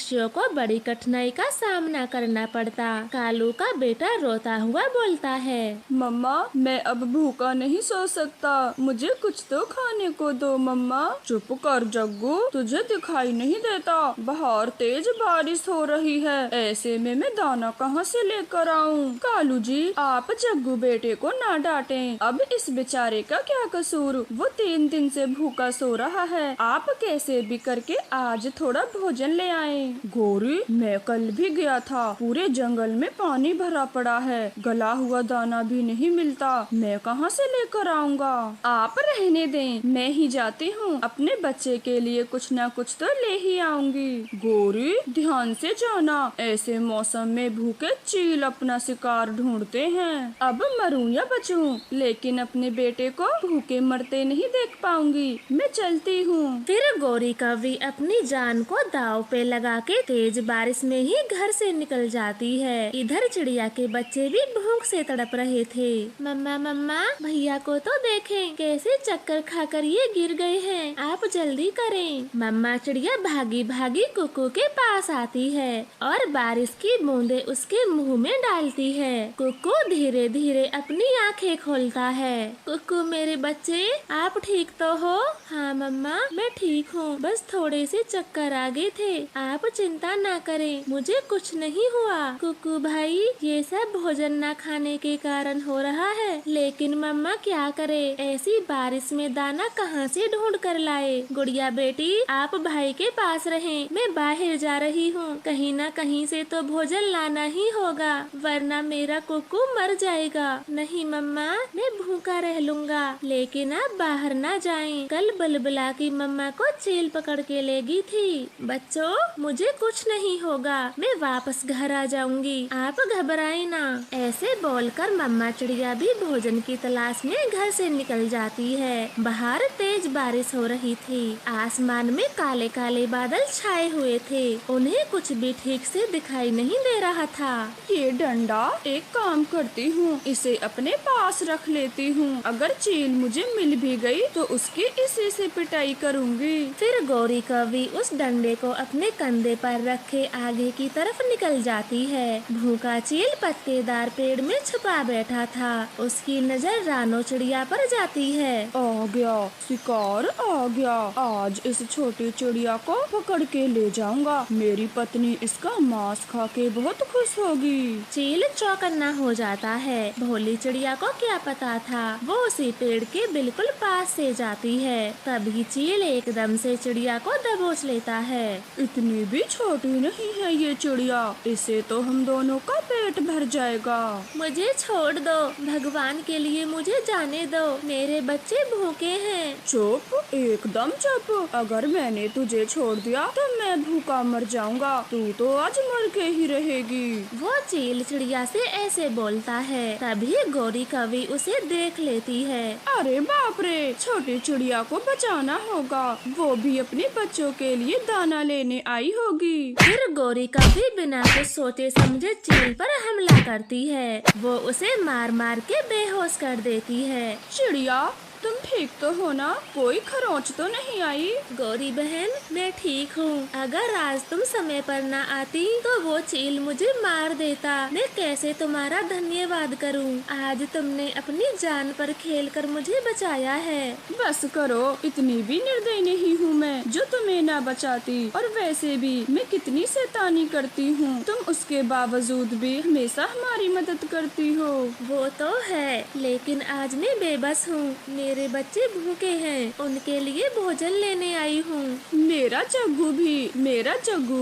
मनुष्यों को बड़ी कठिनाई का सामना करना पड़ता। कालू का बेटा रोता हुआ बोलता है, मम्मा मैं अब भूखा नहीं सो सकता, मुझे कुछ तो खाने को दो मम्मा। चुप कर जग्गू, तुझे दिखाई नहीं देता बाहर तेज बारिश हो रही है, ऐसे में मैं दाना कहाँ से लेकर आऊँ। कालू जी आप जग्गू बेटे को ना डांटें, अब इस बेचारे का क्या कसूर, वो 3 दिन से भूखा सो रहा है, आप कैसे भी करके आज थोड़ा भोजन ले आए। गौरी मैं कल भी गया था, पूरे जंगल में पानी भरा पड़ा है, गला हुआ दाना भी नहीं मिलता, मैं कहाँ से लेकर आऊँगा। आप रहने दें, मैं ही जाती हूँ, अपने बच्चे के लिए कुछ न कुछ तो ले ही आऊंगी। गौरी ध्यान से जाना, ऐसे मौसम में भूखे चील अपना शिकार ढूंढते हैं। अब मरूं या बचूं, लेकिन अपने बेटे को भूखे मरते नहीं देख पाऊंगी, मैं चलती हूँ। फिर गौरी कौवी अपनी जान को दांव पे लगा के तेज बारिश में ही घर से निकल जाती है। इधर चिड़िया के बच्चे भी भूख से तड़प रहे थे। मम्मा मम्मा भैया को तो देखें, कैसे चक्कर खाकर ये गिर गए हैं, आप जल्दी करें। मम्मा चिड़िया भागी भागी कुकू के पास आती है और बारिश की बूंदे उसके मुंह में डालती है। कुकू धीरे धीरे अपनी आंखें खोलता है। कुकू मेरे बच्चे आप ठीक तो हो? हाँ मम्मा मैं ठीक हूँ, बस थोड़े से चक्कर आ गए थे, आप चिंता ना करें, मुझे कुछ नहीं हुआ। कुकू भाई ये सब भोजन न खाने के कारण हो रहा है, लेकिन मम्मा क्या करे, ऐसी बारिश में दाना कहाँ से ढूंढ कर लाए। गुड़िया बेटी आप भाई के पास रहें, मैं बाहर जा रही हूँ, कहीं न कहीं से तो भोजन लाना ही होगा, वरना मेरा कुकू मर जाएगा। नहीं मम्मा मैं भूखा रह लूँगा, लेकिन आप बाहर ना जाएं, कल बुलबुला की मम्मा को चील पकड़ के ले गई थी। बच्चों मुझे कुछ नहीं होगा, मैं वापस घर आ जाऊंगी, आप घबराए ना। ऐसे बोलकर मम्मा चिड़िया भी भोजन की तलाश में घर से निकल जाती है। बाहर तेज बारिश हो रही थी, आसमान में काले काले बादल छाए हुए थे, उन्हें कुछ भी ठीक से दिखाई नहीं दे रहा था। ये डंडा एक काम करती हूँ, इसे अपने पास रख लेती हूँ, अगर चील मुझे मिल भी गई तो उसकी इसी से पिटाई करूँगी। फिर गौरी कौवी उस डंडे को अपने कंधे पर रखे आगे की तरफ निकल जाती है। भूखा चील पत्तेदार पेड़ में छुपा बैठा था, उसकी नजर रानो चिड़िया पर जाती है। आ गया शिकार आ गया, आज इस छोटी चिड़िया को पकड़ के ले जाऊंगा, मेरी पत्नी इसका मांस खा के बहुत खुश होगी। चील चौकन्ना हो जाता है, भोली चिड़िया को क्या पता था, वो उसी पेड़ के बिल्कुल पास से जाती है। तभी चील एकदम से चिड़िया को दबोच लेता है। इतनी भी छोटी नहीं है ये चिड़िया, इसे तो हम दोनों का पेट भर जाएगा। मुझे छोड़ दो, भगवान के लिए मुझे जाने दो, मेरे बच्चे भूखे हैं। चुप एकदम चुप, अगर मैंने तुझे छोड़ दिया तो मैं भूखा मर जाऊंगा, तू तो आज मर के ही रहेगी। वो चील चिड़िया से ऐसे बोलता है। तभी गौरी कौवी उसे देख लेती है। अरे बाप रे, छोटी चिड़िया को बचाना होगा, वो भी अपने बच्चों के लिए दाना लेने आई होगी। फिर गौरी कौवी बिना कुछ सोचे समझे चील पर हमला करती है, वो उसे मार मार के बेहोश कर देती है। चिड़िया तुम ठीक तो हो ना, कोई खरोंच तो नहीं आई? गौरी बहन मैं ठीक हूँ, अगर आज तुम समय पर ना आती तो वो चील मुझे मार देता, मैं कैसे तुम्हारा धन्यवाद करूँ, आज तुमने अपनी जान पर खेलकर मुझे बचाया है। बस करो, इतनी भी निर्दयी नहीं हूँ मैं जो तुम्हें ना बचाती, और वैसे भी मैं कितनी शैतानी करती हूँ, तुम उसके बावजूद भी हमेशा हमारी मदद करती हो। वो तो है, लेकिन आज मैं बेबस हूँ, मेरे बच्चे भूखे हैं, उनके लिए भोजन लेने आई हूँ। मेरा जग्गू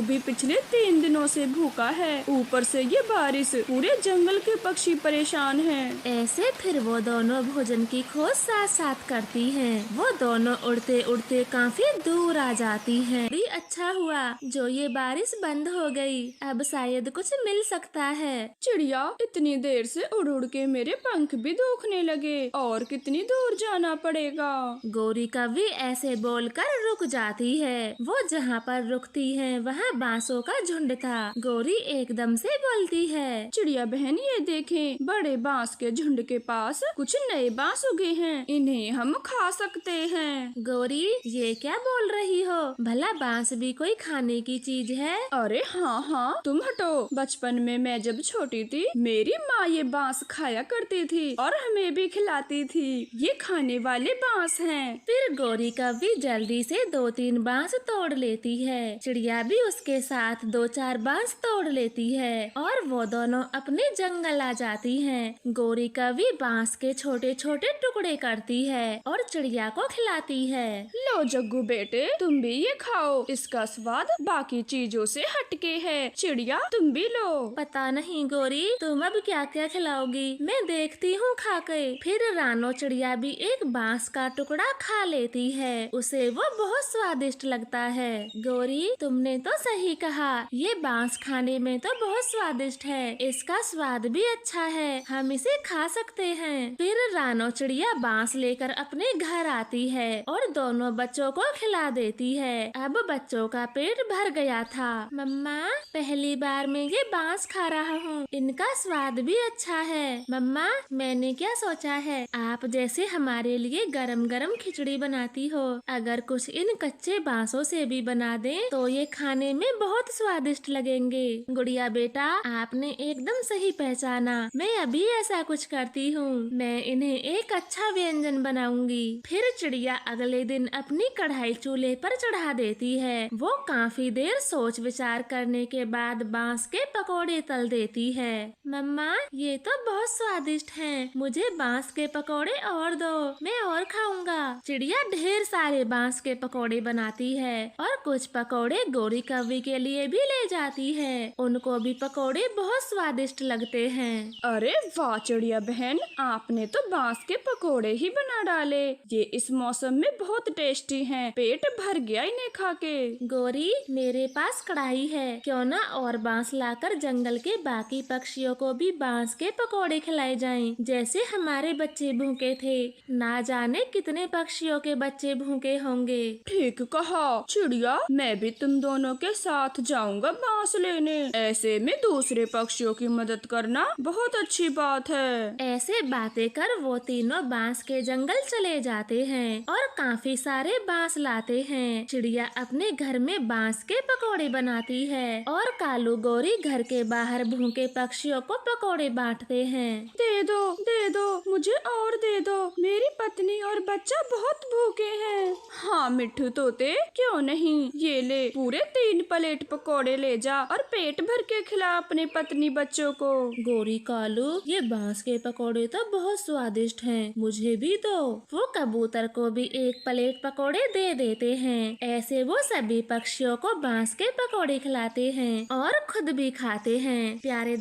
भी पिछले 3 दिनों से भूखा है, ऊपर से ये बारिश, पूरे जंगल के पक्षी परेशान हैं। ऐसे फिर वो दोनों भोजन की खोज साथ साथ करती हैं। वो दोनों उड़ते उड़ते काफी दूर आ जाती हैं। भी अच्छा हुआ जो ये बारिश बंद हो गई, अब शायद कुछ मिल सकता है। चिड़िया इतनी देर से उड़ उड़ के मेरे पंख भी दुखने लगे, और कितनी दूर जाना जाना पड़ेगा। गौरी कौवी ऐसे बोलकर रुक जाती है। वो जहाँ पर रुकती है वहाँ बांसों का झुंड था। गौरी एकदम से बोलती है, चिड़िया बहन ये देखें, बड़े बांस के झुंड के पास कुछ नए बांस उगे हैं, इन्हें हम खा सकते हैं। गौरी ये क्या बोल रही हो? भला बांस भी कोई खाने की चीज है? अरे हाँ हाँ, तुम हटो। बचपन में मैं जब छोटी थी मेरी माँ ये बांस खाया करती थी और हमें भी खिलाती थी। ये खाने वाले बांस हैं। फिर गौरी कौवी जल्दी से 2-3 बांस तोड़ लेती है। चिड़िया भी उसके साथ 2-4 बांस तोड़ लेती है और वो दोनों अपने जंगल आ जाती हैं। गौरी कौवी बांस के छोटे छोटे टुकड़े करती है और चिड़िया को खिलाती है। लो जग्गू बेटे, तुम भी ये खाओ, इसका स्वाद बाकी चीजों से हटके है। चिड़िया तुम भी लो। पता नहीं गौरी तुम अब क्या क्या खिलाओगी, मैं देखती हूँ खा के। फिर रानो चिड़िया भी एक बांस का टुकड़ा खा लेती है। उसे वो बहुत स्वादिष्ट लगता है। गौरी तुमने तो सही कहा, ये बांस खाने में तो बहुत स्वादिष्ट है, इसका स्वाद भी अच्छा है, हम इसे खा सकते हैं। फिर रानो चिड़िया बांस लेकर अपने घर आती है और दोनों बच्चों को खिला देती है। अब बच्चों का पेट भर गया था। मम्मा पहली बार मैं ये बांस खा रहा हूँ, इनका स्वाद भी अच्छा है। मम्मा मैंने क्या सोचा है, आप जैसे हमारे लिए गरम गरम खिचड़ी बनाती हो, अगर कुछ इन कच्चे बांसों से भी बना दें तो ये खाने में बहुत स्वादिष्ट लगेंगे। गुड़िया बेटा आपने एकदम सही पहचाना, मैं अभी ऐसा कुछ करती हूँ, मैं इन्हें एक अच्छा व्यंजन बनाऊंगी। फिर चिड़िया अगले दिन अपनी कढ़ाई चूल्हे पर चढ़ा देती है। वो काफी देर सोच विचार करने के बाद बांस के पकौड़े तल देती है। मम्मा ये तो बहुत स्वादिष्ट हैं, मुझे बांस के पकौड़े और दो, मैं और खाऊंगा। चिड़िया ढेर सारे बांस के पकौड़े बनाती है और कुछ पकौड़े गौरी कौवी के लिए भी ले जाती है। उनको भी पकौड़े बहुत स्वादिष्ट लगते हैं। अरे वाह चिड़िया बहन, आपने तो बांस के पकोड़े ही बना डाले। ये इस मौसम में बहुत टेस्टी हैं। पेट भर गया इन्हें खा के। गौरी मेरे पास कढ़ाई है, क्यों ना और बांस लाकर जंगल के बाकी पक्षियों को भी बांस के पकौड़े खिलाए जाएं, जैसे हमारे बच्चे भूखे थे। ना जाने कितने पक्षियों के बच्चे भूखे होंगे। ठीक कहा चिड़िया, मैं भी तुम दोनों के साथ जाऊंगा बांस लेने। ऐसे में दूसरे पक्षियों की मदद करना बहुत अच्छी बात है। ऐसे बातें कर वो तीनों बांस के जंगल चले जाते हैं और काफी सारे बांस लाते हैं। चिड़िया अपने घर में बांस के पकौड़े बनाती है और कालू गौरी घर के बाहर भूखे पक्षियों को पकौड़े बांटते हैं। दे दो, मुझे और दे दो, मेरी पत्नी और बच्चा बहुत भूखे हैं। हाँ मिट्ठू तोते, क्यों नहीं, ये ले पूरे 3 प्लेट पकोड़े ले जा और पेट भर के खिला अपने पत्नी बच्चों को। गौरी कालू ये बांस के पकोड़े तो बहुत स्वादिष्ट हैं, मुझे भी दो। वो कबूतर को भी 1 प्लेट पकोड़े दे देते हैं। ऐसे वो सभी पक्षियों को बांस के पकोड़े खिलाते हैं और खुद भी खाते हैं। प्यारे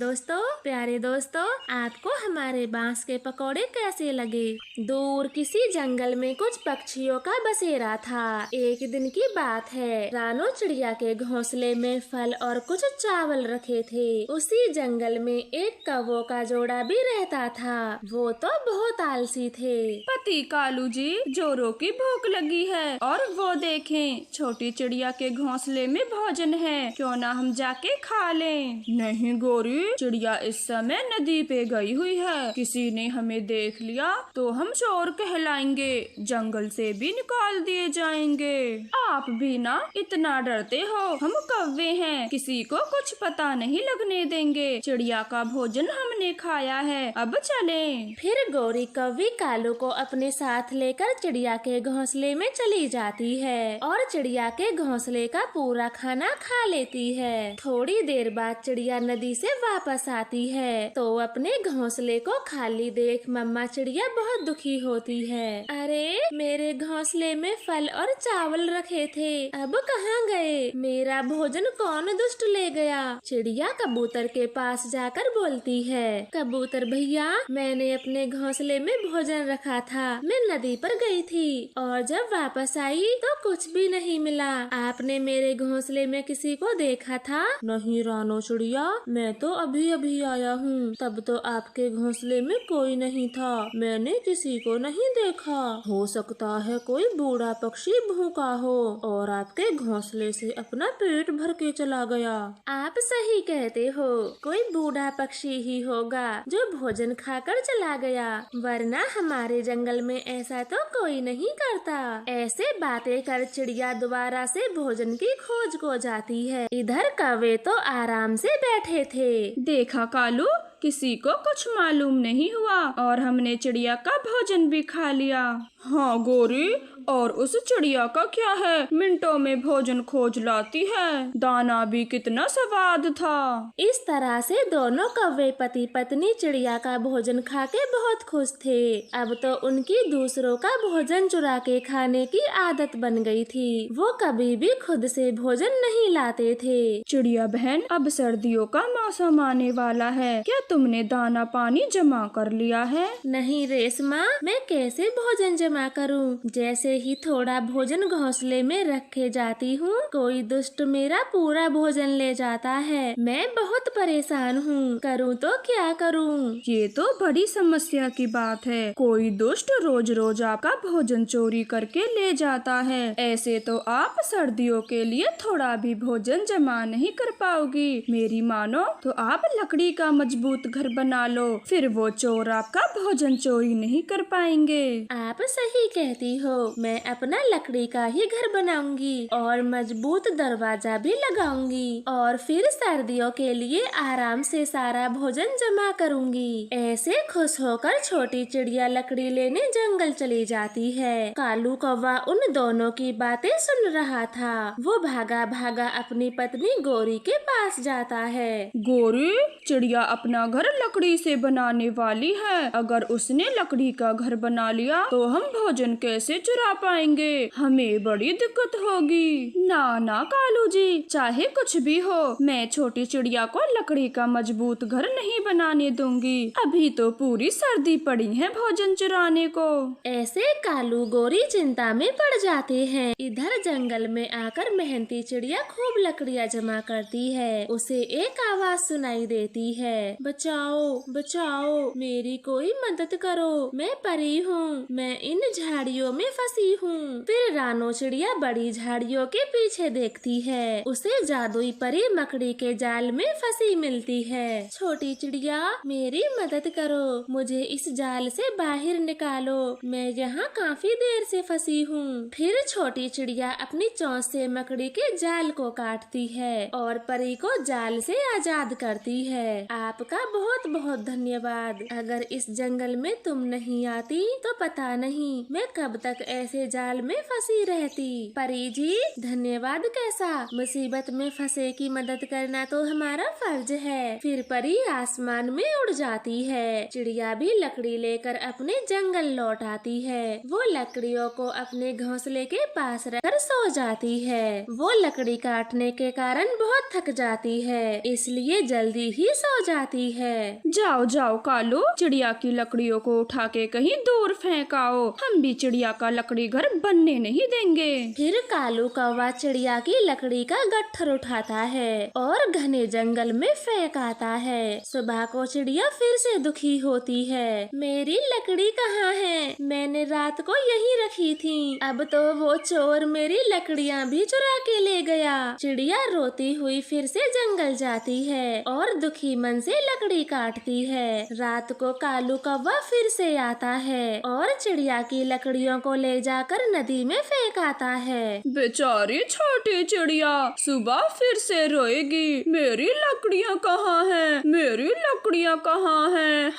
दोस्तों आपको हमारे बांस के पकोड़े कैसे लगे? दूर किसी जंगल में कुछ पक्षियों का बसेरा था। एक दिन की बात है, रानो चिड़िया के घोंसले में फल और कुछ चावल रखे थे। उसी जंगल में एक कौवों का जोड़ा भी रहता था। वो तो बहुत आलसी थे। पति कालू जी, जोरों की भूख लगी है और वो देखें छोटी चिड़िया के घोंसले में भोजन है, क्यों ना हम जाके खा लें। नहीं गौरी, चिड़िया इस समय नदी पे गई हुई है, किसी ने हमें देख लिया तो हम चोर कहलाएंगे, जंगल से भी निकाल दिए जाएंगे। आप भी ना इतना डरते हो, हम कौवे हैं, किसी को कुछ पता नहीं लगने देंगे। चिड़िया का भोजन हमने खाया है, अब चलें। फिर गौरी कौवी कालू को अपने साथ लेकर चिड़िया के घोंसले में चली जाती है और चिड़िया के घोंसले का पूरा खाना खा लेती है। थोड़ी देर बाद चिड़िया नदी से वापस आती है तो अपने घोंसले को खाली देख मम्मा चिड़िया बहुत दुखी होती है। अरे मेरे घोंसले में फल और चावल रखे थे, अब कहाँ गए? मेरा भोजन कौन दुष्ट ले गया? चिड़िया कबूतर के पास जाकर बोलती है, कबूतर भैया, मैंने अपने घोंसले में भोजन रखा था, मैं नदी पर गई थी और जब वापस आई तो कुछ भी नहीं मिला। आपने मेरे घोंसले में किसी को देखा था? नहीं रानो चिड़िया, मैं तो अभी अभी आया हूँ, तब तो आपके घोंसले में कोई नहीं था, मैंने किसी को नहीं देखा। हो सकता है कोई बूढ़ा पक्षी भूखा हो और आपके घोंसले से अपना पेट भर के चला गया। आप सही कहते हो, कोई बूढ़ा पक्षी ही होगा जो भोजन खाकर चला गया, वरना हमारे जंगल में ऐसा तो कोई नहीं करता। ऐसे बातें कर चिड़िया दोबारा से भोजन की खोज को जाती है। इधर कौवे तो आराम से बैठे थे। देखा कालू, किसी को कुछ मालूम नहीं हुआ और हमने चिड़िया का भोजन भी खा लिया। हाँ गोरी, और उस चिड़िया का क्या है, मिनटों में भोजन खोज लाती है। दाना भी कितना स्वाद था। इस तरह से दोनों कौवे पति पत्नी चिड़िया का भोजन खा के बहुत खुश थे। अब तो उनकी दूसरों का भोजन चुरा के खाने की आदत बन गई थी। वो कभी भी खुद से भोजन नहीं लाते थे। चिड़िया बहन, अब सर्दियों का मौसम आने वाला है, क्या तुमने दाना पानी जमा कर लिया है? नहीं रेशमा, मैं कैसे भोजन जमा करूं? जैसे ही थोड़ा भोजन घोंसले में रखे जाती हूँ, कोई दुष्ट मेरा पूरा भोजन ले जाता है। मैं बहुत परेशान हूँ, करूँ तो क्या करूँ? ये तो बड़ी समस्या की बात है। कोई दुष्ट रोज रोज आपका भोजन चोरी करके ले जाता है। ऐसे तो आप सर्दियों के लिए थोड़ा भी भोजन जमा नहीं कर पाओगी। मेरी मानो तो आप लकड़ी का मजबूत घर बना लो, फिर वो चोर आपका भोजन चोरी नहीं कर पाएंगे। आप सही कहती हो, मैं अपना लकड़ी का ही घर बनाऊंगी और मजबूत दरवाजा भी लगाऊंगी और फिर सर्दियों के लिए आराम से सारा भोजन जमा करूंगी। ऐसे खुश होकर छोटी चिड़िया लकड़ी लेने जंगल चली जाती है। कालू कौवा उन दोनों की बातें सुन रहा था। वो भागा भागा अपनी पत्नी गोरी के पास जाता है। गोरी, चिड़िया अपना घर लकड़ी से बनाने वाली है। अगर उसने लकड़ी का घर बना लिया तो हम भोजन कैसे चुरा पाएंगे? हमें बड़ी दिक्कत होगी। ना ना कालू जी, चाहे कुछ भी हो, मैं छोटी चिड़िया को लकड़ी का मजबूत घर नहीं बनाने दूंगी। अभी तो पूरी सर्दी पड़ी है भोजन चुराने को। ऐसे कालू गोरी चिंता में पड़ जाते हैं। इधर जंगल में आकर मेहनती चिड़िया खूब लकड़ियाँ जमा करती है। उसे एक आवाज सुनाई देती है, बचाओ बचाओ, मेरी कोई मदद करो, मैं परी हूँ, मैं इन झाड़ियों में फंसी हूँ। फिर रानो चिड़िया बड़ी झाड़ियों के पीछे देखती है। उसे जादुई परी मकड़ी के जाल में फंसी मिलती है। छोटी चिड़िया, मेरी मदद करो, मुझे इस जाल से बाहर निकालो, मैं यहाँ काफी देर से फंसी हूँ। फिर छोटी चिड़िया अपनी चोंच से मकड़ी के जाल को काटती है और परी को जाल से आजाद करती है। आपका बहुत बहुत धन्यवाद। अगर इस जंगल में तुम नहीं आती तो पता नहीं मैं कब तक ऐसे जाल में फंसी रहती। परी जी, धन्यवाद कैसा, मुसीबत में फंसे की मदद करना तो हमारा फर्ज है। फिर परी आसमान में उड़ जाती है। चिड़िया भी लकड़ी लेकर अपने जंगल लौट आती है। वो लकड़ियों को अपने घोंसले के पास रखकर सो जाती है। वो लकड़ी काटने के कारण बहुत थक जाती है, इसलिए जल्दी ही सो जाती है। जाओ जाओ कालू, चिड़िया की लकड़ियों को उठा के कहीं दूर फेंकाओ। हम भी चिड़िया का लकड़ी घर बनने नहीं देंगे। फिर कालू कौवा चिड़िया की लकड़ी का गट्ठर उठाता है और घने जंगल में फेंक आता है। सुबह को चिड़िया फिर से दुखी होती है, मेरी लकड़ी कहाँ है? मैंने रात को यहीं रखी थी, अब तो वो चोर मेरी लकड़ियाँ भी चुरा के ले गया। चिड़िया रोती हुई फिर से जंगल जाती है और दुखी मन से लकड़ी काटती है। रात को कालू कौवा फिर से आता है और चिड़िया की लकड़ियों को ले जाकर नदी में फेंक आता है। बेचारी छोटी चिड़िया सुबह फिर से रोएगी, मेरी लकड़ियाँ कहाँ हैं? मेरी लकड़ियाँ कहाँ हैं?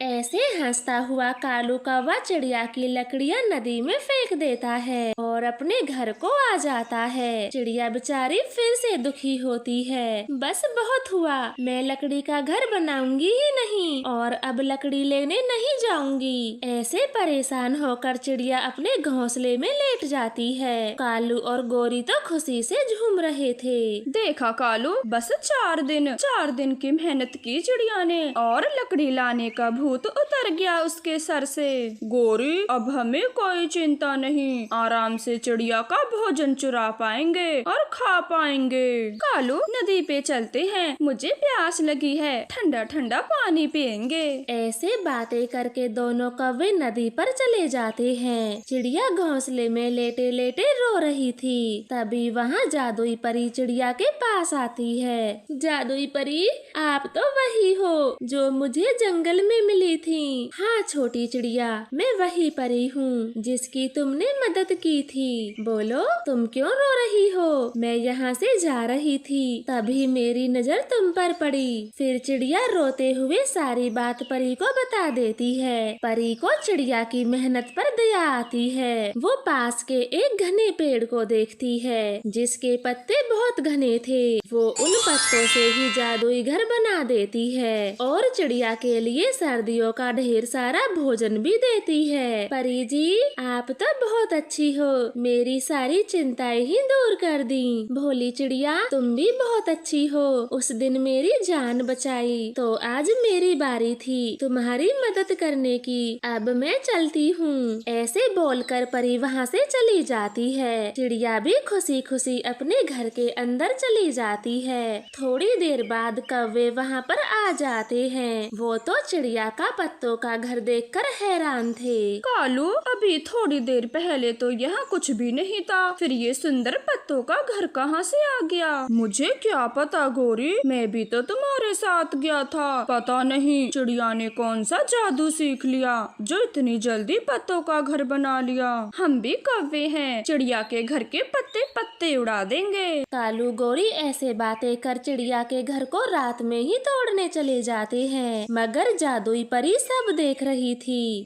ऐसे हंसता हुआ कालू कौवा चिड़िया की लकड़ियाँ नदी में फेंक देता है और अपने घर को आ जाता है। चिड़िया बेचारी फिर से दुखी होती है, बस बहुत हुआ, मैं लकड़ी का घर बनाऊंगी ही नहीं और अब लकड़ी लेने नहीं जाऊंगी। ऐसे परेशान होकर चिड़िया अपने घोंसले में लेट जाती है। कालू और गोरी तो खुशी से झूम रहे थे। देखा कालू, बस 4 दिन की मेहनत की चिड़िया ने और लकड़ी लाने का भूत उतर गया उसके सर से। गोरी, अब हमें कोई चिंता नहीं, आराम से चिड़िया का भोजन चुरा पाएंगे और खा पाएंगे। कालू, नदी पे चलते हैं, मुझे प्यास लगी है, ठंडा ठंडा पानी पिएंगे। ऐसे बातें करके दोनों कौवे नदी पर चले जाते हैं। चिड़िया घोंसले में लेटे लेटे रो रही थी। तभी वहाँ जादुई परी चिड़िया के पास आती है। जादुई परी, आप तो वही हो जो मुझे जंगल में मिली थी। हाँ छोटी चिड़िया, मैं वही परी हूँ जिसकी तुमने मदद की थी। बोलो, तुम क्यों रो रही हो? मैं यहाँ से जा रही थी, तभी मेरी नजर तुम पर पड़ी। फिर चिड़िया रोते हुए सारी बात परी को बता देती है। परी को चिड़िया की मेहनत पर दया आती है। वो पास के एक घने पेड़ को देखती है जिसके पत्ते बहुत घने थे। वो उन पत्तों से ही जादुई घर बना देती है और चिड़िया के लिए सर्दियों का ढेर सारा भोजन भी देती है। परी जी, आप तो बहुत अच्छी हो, मेरी सारी चिंताएं ही दूर कर दी। भोली चिड़िया, तुम भी बहुत अच्छी हो, उस दिन मेरी जान बचाई, तो आज मेरी बारी थी तुम्हारी मदद करने की। अब मैं चलती हूँ। ऐसे बोलकर परी वहाँ से चली जाती है। चिड़िया भी खुशी खुशी अपने घर के अंदर चली जाती है। थोड़ी देर बाद कौवे वहाँ पर आ जाते हैं। वो तो चिड़िया का पत्तों का घर देखकर हैरान थे। कालू, अभी थोड़ी देर पहले तो यहाँ कुछ भी नहीं था, फिर ये सुंदर पत्तों का घर कहाँ से आ गया? मुझे क्या पता गोरी, मैं भी तो तुम्हारे साथ गया था। पता नहीं चिड़िया ने कौन सा जादू सीख लिया जो इतनी जल्दी पत्तों का घर बना लिया। हम भी कौवे हैं, चिड़िया के घर के पत्ते पत्ते उड़ा देंगे। कालू गोरी ऐसे बातें कर चिड़िया के घर को रात में ही तोड़ने चले जाते हैं, मगर जादुई परी सब देख रही थी।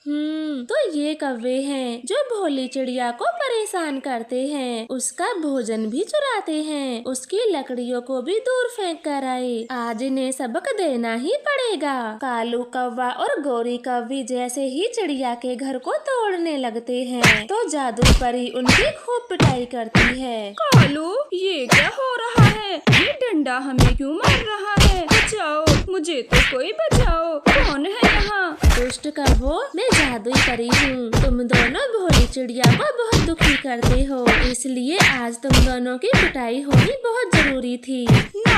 तो ये कौवे हैं जो भोली चिड़िया को परेशान करते हैं, उसका भोजन भी चुराते हैं, उसकी लकड़ियों को भी दूर फेंक कर आए। आज इन्हें सबक देना ही पड़ेगा। कालू कौवा और गोरी कौवी जैसे ही चिड़िया के घर को तोड़ने लगते हैं तो जादुई परी उनकी खूब पिटाई करती है। कालू, ये क्या हो रहा है? ये डंडा हमें क्यों मार रहा है? बचाओ, मुझे तो कोई बचाओ, कौन है यहाँ? दुष्ट कौवो, मैं जादुई परी हूँ। तुम दोनों भोली चिड़िया को बहुत दुखी करते हो, इसलिए आज तुम दोनों की पिटाई होनी बहुत जरूरी थी।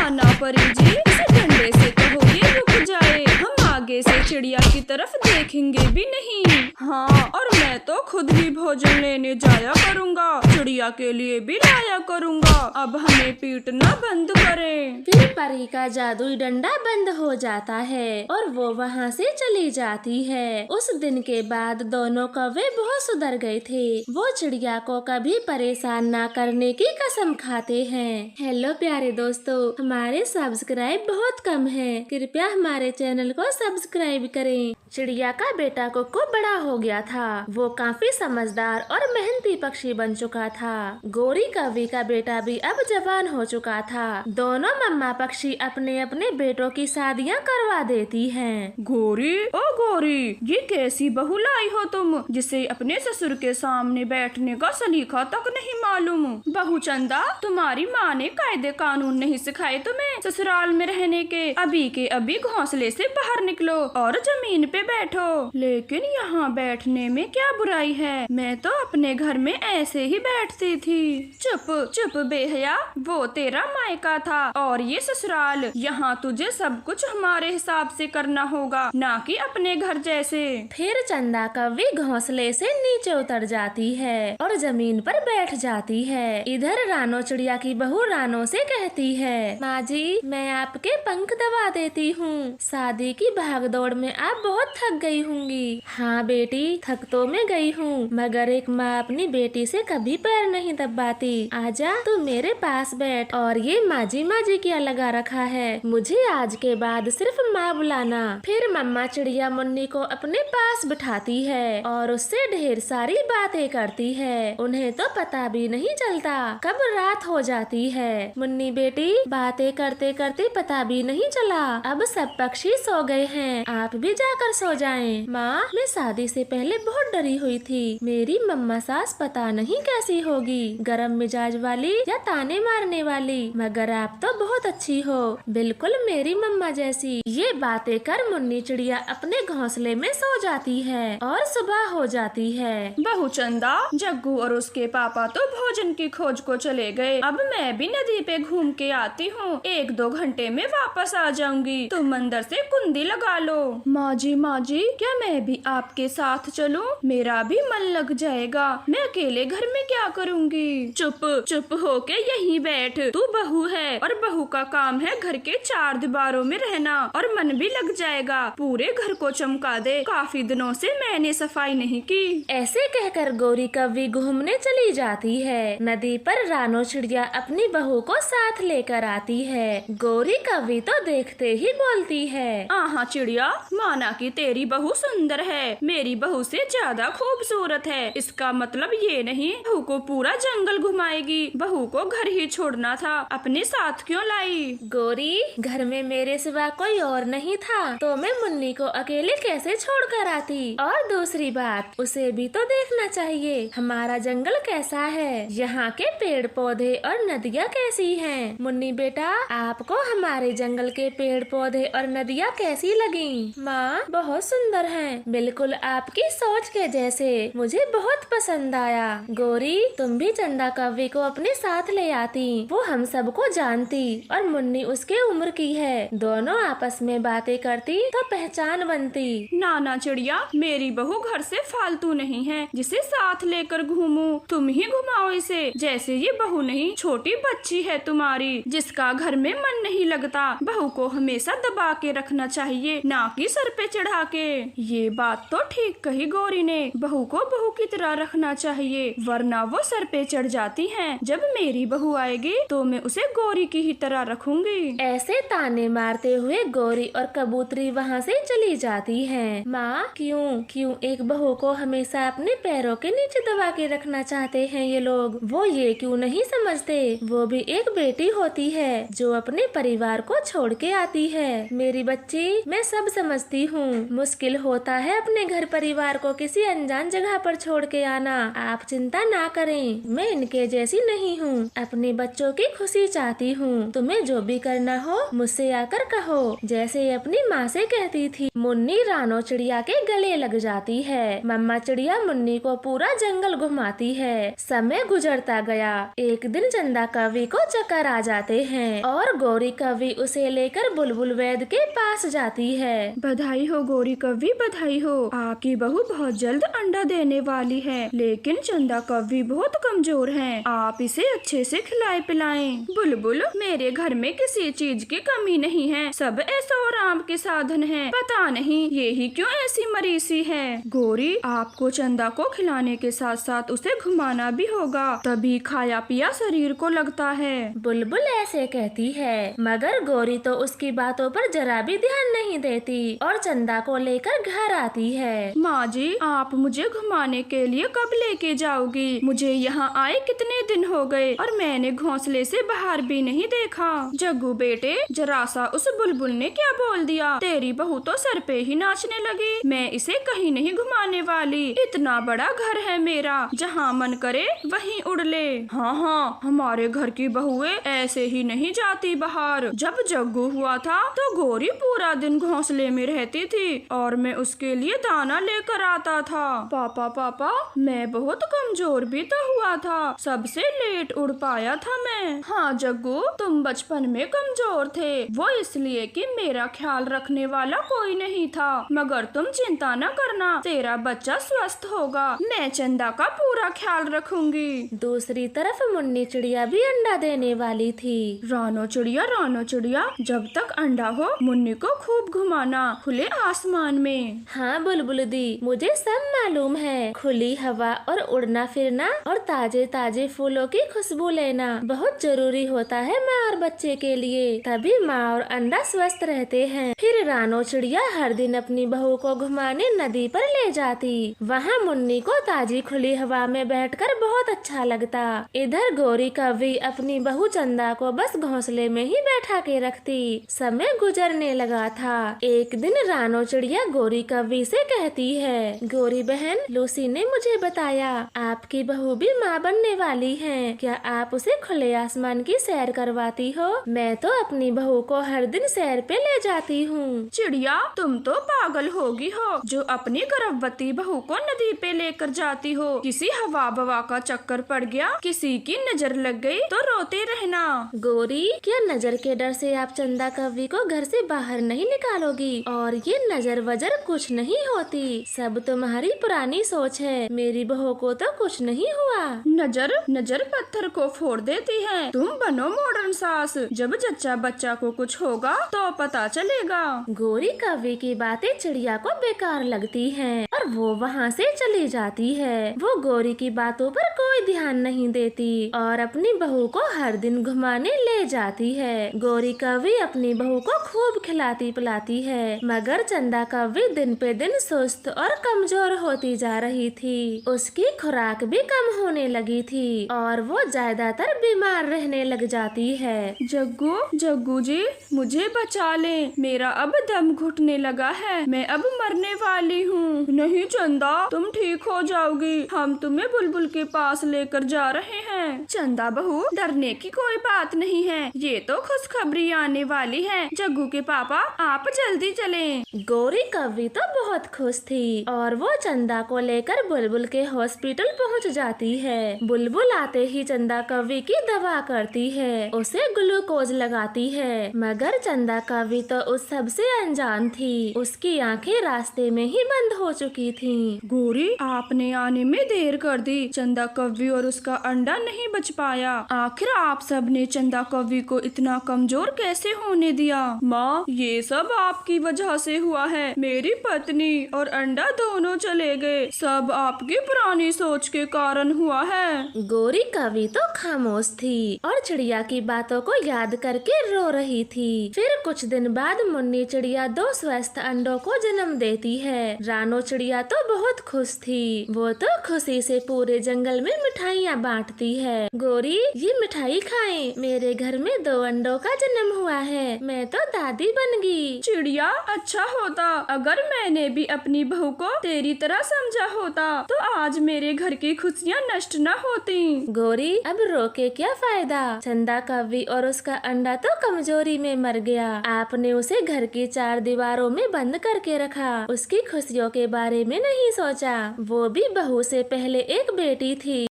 ना परी जी, इस डंडे से कहो ये रुक जाए, हम आगे से चिड़िया की तरफ देखेंगे भी नहीं। हाँ, और मैं तो खुद ही भोजन लेने जाया करूँगा, चिड़िया के लिए भी लाया करूँगा। अब हमें पीटना बंद करें। फिर परी का जादुई डंडा बंद हो जाता है और वो वहाँ से चली जाती है। उस दिन के बाद दोनों कौवे बहुत सुधर गए थे। वो चिड़िया को कभी परेशान ना करने की कसम खाते हैं। हेलो प्यारे दोस्तों, हमारे सब्सक्राइब बहुत कम है, कृपया हमारे चैनल को सब्सक्राइब करें। चिड़िया का बेटा कुक्कू बड़ा हो गया था। वो काफी समझदार और मेहनती पक्षी बन चुका था। गोरी कौवी का बेटा भी अब जवान हो चुका था। दोनों मम्मा पक्षी अपने अपने बेटों की शादियां करवा देती हैं। गोरी, ओ गोरी, ये कैसी बहू लाई हो तुम, जिसे अपने ससुर के सामने बैठने का सलीका तक नहीं मालूम? बहू चंदा, तुम्हारी माँ ने कायदे कानून नहीं सिखाए तुम्हें ससुराल में रहने के? अभी के अभी घोंसले से बाहर निकलो और जमीन पे बैठो। लेकिन यहाँ बैठने में क्या बुराई है? मैं तो अपने घर में ऐसे ही बैठती थी। चुप चुप बेहया, वो तेरा मायका था और ये ससुराल। यहाँ तुझे सब कुछ हमारे हिसाब से करना होगा, ना कि अपने घर जैसे। फिर चंदा कौवी घोंसले से नीचे उतर जाती है और जमीन पर बैठ जाती है। इधर रानो चिड़िया की बहू रानो से कहती है, माँ जी, मैं आपके पंख दबा देती हूँ। शादी की भागदौड़ में आप बहुत थक गई होंगी। हाँ बेटी, थक तो मैं गई हूँ, मगर एक माँ अपनी बेटी से कभी पैर नहीं दबाती। आजा, तू मेरे पास बैठ। और ये माजी माजी क्या लगा रखा है? मुझे आज के बाद सिर्फ माँ बुलाना। फिर मम्मा चिड़िया मुन्नी को अपने पास बिठाती है और उससे ढेर सारी बातें करती है। उन्हें तो पता भी नहीं चलता कब रात हो जाती है। मुन्नी बेटी, बातें करते करते पता भी नहीं चला, अब सब पक्षी सो गए हैं। हैं, आप भी जाकर सो जाएं। माँ, मैं शादी से पहले बहुत डरी हुई थी। मेरी मम्मा सास पता नहीं कैसी होगी, गरम मिजाज वाली या ताने मारने वाली, मगर आप तो बहुत अच्छी हो, बिल्कुल मेरी मम्मा जैसी। ये बातें कर मुन्नी चिड़िया अपने घोंसले में सो जाती है और सुबह हो जाती है। बहू चंदा, जग्गू और उसके पापा तो भोजन की खोज को चले गए। अब मैं भी नदी पे घूम के आती हूँ, 1-2 घंटे में वापस आ जाऊंगी। तुम अंदर से कुंडी लगा लो। माँ जी, क्या मैं भी आपके साथ चलूं? मेरा भी मन लग जाएगा, मैं अकेले घर में क्या करूँगी? चुप हो के यहीं बैठ, तू बहू है और बहू का काम है घर के 4 दीवारों में रहना, और मन भी लग जाएगा। पूरे घर को चमका दे, काफी दिनों से मैंने सफाई नहीं की। ऐसे कहकर गौरी कव्वी घूमने चली जाती है। नदी पर रानो चिड़िया अपनी बहू को साथ लेकर आती है। गौरी कव्वी तो देखते ही बोलती है, आहा चिड़िया, माना कि तेरी बहू सुंदर है, मेरी बहू से ज्यादा खूबसूरत है। इसका मतलब ये नहीं बहू को पूरा जंगल घुमाएगी। बहू को घर ही छोड़ना था, अपने साथ क्यों लाई? गौरी, घर में मेरे सिवा कोई और नहीं था तो मैं मुन्नी को अकेले कैसे छोड़कर आती? और दूसरी बात, उसे भी तो देखना चाहिए हमारा जंगल कैसा है, यहाँ के पेड़ पौधे और नदियाँ कैसी हैं। मुन्नी बेटा, आपको हमारे जंगल के पेड़ पौधे और नदियाँ कैसी लगी? माँ, बहुत सुंदर हैं, बिल्कुल आपकी सोच के जैसे, मुझे बहुत पसंद आया। गौरी, तुम भी चंदा कव्वी को अपने साथ ले आती, वो हम सबको जानती और मुन्नी उसके उम्र की है, दोनों आपस में बातें करती तो पहचान बनती। नाना चिड़िया, मेरी बहू घर से फालतू नहीं है जिसे साथ लेकर घूमूं। तुम ही घुमाओ इसे, जैसे ये बहू नहीं छोटी बच्ची है तुम्हारी, जिसका घर में मन नहीं लगता। बहू को हमेशा दबा के रखना चाहिए, ना कि सर पे चढ़ा के। ये बात तो ठीक कही गौरी ने, बहू को बहू की तरह रखना चाहिए, वरना वो सर पे चढ़ जाती हैं। जब मेरी बहू आएगी तो मैं उसे गौरी की ही तरह रखूंगी। ऐसे ताने मारते हुए गौरी और कबूतरी वहाँ से चली जाती हैं। माँ, क्यों एक बहू को हमेशा अपने पैरों के नीचे दबा के रखना चाहते हैं ये लोग? वो ये क्यों नहीं समझते, वो भी एक बेटी होती है जो अपने परिवार को छोड़ के आती है। मेरी बच्ची, मैं सब समझती हूँ, मुश्किल होता है अपने घर परिवार को किसी अनजान जगह पर छोड़ के आना। आप चिंता ना करें, मैं इनके जैसी नहीं हूँ, अपने बच्चों की खुशी चाहती हूँ। तुम्हें जो भी करना हो मुझसे आकर कहो, जैसे अपनी माँ से कहती थी। मुन्नी रानो चिड़िया के गले लग जाती है। मम्मा चिड़िया मुन्नी को पूरा जंगल घुमाती है। समय गुजरता गया। एक दिन चंदा कव्वी को चक्कर आ जाते हैं और गौरी कव्वी उसे लेकर बुलबुल वैद के पास जाती है। बधाई हो गौरी कव्वी, बधाई हो, आपकी बहू बहुत जल्द अंडा देने वाली है। लेकिन चंदा कव्वी बहुत कमजोर है, आप इसे अच्छे से खिलाए पिलाएं। बुलबुल, मेरे घर में किसी चीज की कमी नहीं है, सब ऐशो आराम के साधन हैं। पता नहीं ये ही क्यों ऐसी मरीसी है। गौरी, आपको चंदा को खिलाने के साथ साथ उसे घुमाना भी होगा, तभी खाया पिया शरीर को लगता है। बुलबुल ऐसे कहती है, मगर गौरी तो उसकी बातों पर जरा भी ध्यान नहीं देती और चंदा को लेकर घर आती है। माँ जी, आप मुझे घुमाने के लिए कब लेके जाओगी? मुझे यहाँ आए कितने दिन हो गए और मैंने घोंसले से बाहर भी नहीं देखा। जग्गू बेटे, जरा सा उस बुलबुल ने क्या बोल दिया? तेरी बहू तो सर पे ही नाचने लगी। मैं इसे कहीं नहीं घुमाने वाली, इतना बड़ा घर है मेरा, जहाँ मन करे वहीं उड़ ले। हाँ, हमारे घर की बहुएं ऐसे ही नहीं जाती बाहर। जब जग्गू हुआ था तो गौरी पूरा दिन घोंसले में रहती थी और मैं उसके लिए दाना लेकर आता था। पापा, मैं बहुत कमजोर भी तो हुआ था, सबसे लेट उड़ पाया था मैं। हाँ जग्गू, तुम बचपन में कमजोर थे, वो इसलिए कि मेरा ख्याल रखने वाला कोई नहीं था, मगर तुम चिंता न करना, तेरा बच्चा स्वस्थ होगा, मैं चंदा का पूरा ख्याल रखूंगी। दूसरी तरफ मुन्नी चिड़िया भी अंडा देने वाली थी। रानो चिड़िया, जब तक अंडा हो मुन्नी को खूब घुमाना खुले आसमान में। हाँ बुलबुल दी, मुझे सब मालूम है। खुली हवा और उड़ना फिरना और ताजे ताजे फूलों की खुशबू लेना बहुत जरूरी होता है माँ और बच्चे के लिए, तभी माँ और अंडा स्वस्थ रहते हैं। फिर रानो चिड़िया हर दिन अपनी बहू को घुमाने नदी पर ले जाती। वहाँ मुन्नी को ताजी खुली हवा में बैठकर बहुत अच्छा लगता। इधर गौरी कव्वी अपनी बहू चंदा को बस घोंसले में ही बैठा के रखती। समय गुजरने लगा था। एक दिन रानो चिड़िया गोरी कौवी से कहती है, गोरी बहन, लूसी ने मुझे बताया आपकी बहू भी माँ बनने वाली है। क्या आप उसे खुले आसमान की सैर करवाती हो? मैं तो अपनी बहू को हर दिन सैर पे ले जाती हूँ। चिड़िया, तुम तो पागल होगी हो जो अपनी गर्भवती बहू को नदी पे लेकर जाती हो। किसी हवा बवा का चक्कर पड़ गया, किसी की नजर लग गई तो रोते रहना। गोरी, क्या नजर के डर से आप चंदा कौवी को घर से बाहर नहीं निकालोगी? और ये नजर वजर कुछ नहीं होती, सब तुम्हारी पुरानी सोच है। मेरी बहू को तो कुछ नहीं हुआ। नजर नजर पत्थर को फोड़ देती है। तुम बनो मॉडर्न सास, जब जच्चा बच्चा को कुछ होगा तो पता चलेगा। गोरी कौवी की बातें चिड़िया को बेकार लगती हैं और वो वहाँ से चली जाती है। वो गोरी की बातों पर कोई ध्यान नहीं देती और अपनी बहू को हर दिन घुमाने ले जाती है। गोरी कौवी अपनी बहू को खूब खिलाती पिलाती है, मगर चंदा कौवी दिन पे दिन सुस्त और कमजोर होती जा रही थी। उसकी खुराक भी कम होने लगी थी और वो ज्यादातर बीमार रहने लग जाती है। जग्गू, जग्गू जी, मुझे बचा ले, मेरा अब दम घुटने लगा है, मैं अब मरने वाली हूँ। नहीं चंदा, तुम ठीक हो जाओगी, हम तुम्हें बुलबुल के पास लेकर जा रहे हैं। चंदा बहू, डरने की कोई बात नहीं है, ये तो खुशखबरी आने वाली है। जग्गू के पापा, आप जल्दी चलें। गोरी कौवी तो बहुत खुश थी और वो चंदा को लेकर बुलबुल के हॉस्पिटल पहुंच जाती है। बुलबुल आते ही चंदा कौवी की दवा करती है, उसे ग्लूकोज लगाती है, मगर चंदा कौवी तो उस सब से अनजान थी। उसकी आंखें रास्ते में ही बंद हो चुकी थीं। गोरी, आपने आने में देर कर दी, चंदा कौवी और उसका अंडा नहीं बच पाया। आखिर आप सब ने चंदा कौवी को इतना कमजोर कैसे होने दिया? माँ, ये सब आपकी वजह से हुआ है। मेरी पत्नी और अंडा दोनों चले गए, सब आपकी पुरानी सोच के कारण हुआ है। गोरी कौवी तो खामोश थी और चिड़िया की बातों को याद करके रो रही थी। फिर कुछ दिन बाद मुन्नी चिड़िया 2 स्वस्थ अंडों को जन्म देती है। रानो चिड़िया तो बहुत खुश थी, वो तो खुशी से पूरे जंगल में मिठाइयाँ बांटती है। गोरी, ये मिठाई खाएं, मेरे घर में 2 अंडों का जन्म हुआ है, मैं तो दादी बन गई। चिड़िया, अच्छा होता अगर मैंने भी अपनी बहू को तेरी तरह समझा होता, तो आज मेरे घर की खुशियाँ नष्ट न होती। गोरी, अब रो के क्या फायदा? चंदा कौवी और उसका अंडा तो कमजोरी में मर गया। आपने उसे घर की 4 दीवारों में बंद करके रखा, उसकी खुशियों के बारे में नहीं सोचा। वो भी बहू से पहले एक बेटी थी।